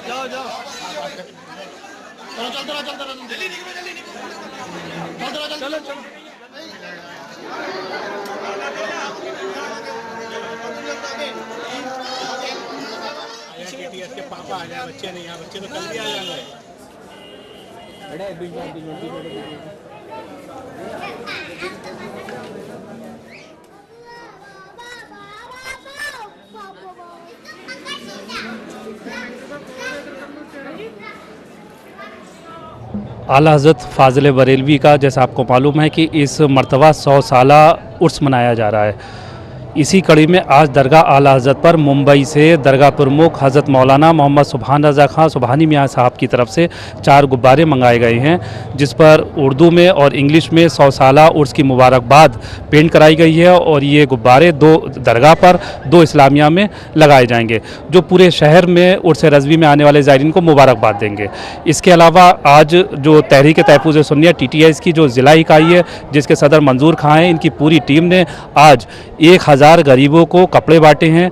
जाओ जाओ, चलो चलते रहो, चलते रहो, चलो चलो। के पापा आ जाए, बच्चे नहीं, यहाँ बच्चे तो कल भी आ जाएंगे। आला हज़रत फ़ाज़िल बरेलवी का जैसा आपको मालूम है कि इस मरतबा 100 साला उर्स मनाया जा रहा है। इसी कड़ी में आज दरगाह आला हज़रत पर मुंबई से दरगाह प्रमुख हज़रत मौलाना मोहम्मद सुभान रज़ा खां सुभानी मियाँ साहब की तरफ से 4 गुब्बारे मंगाए गए हैं, जिस पर उर्दू में और इंग्लिश में 100 साला उर्स की मुबारकबाद पेंट कराई गई है। और ये गुब्बारे 2 दरगाह पर 2 इस्लामिया में लगाए जाएंगे, जो पूरे शहर में उर्स रज़वी में आने वाले ज़ायरीन को मुबारकबाद देंगे। इसके अलावा आज जो तहरीक तहफ़्फ़ुज़ सुन्नियत TTI की जो ज़िला इकाई है, जिसके सदर मंजूर खां हैं, इनकी पूरी टीम ने आज 1000 गरीबों को कपड़े बांटे हैं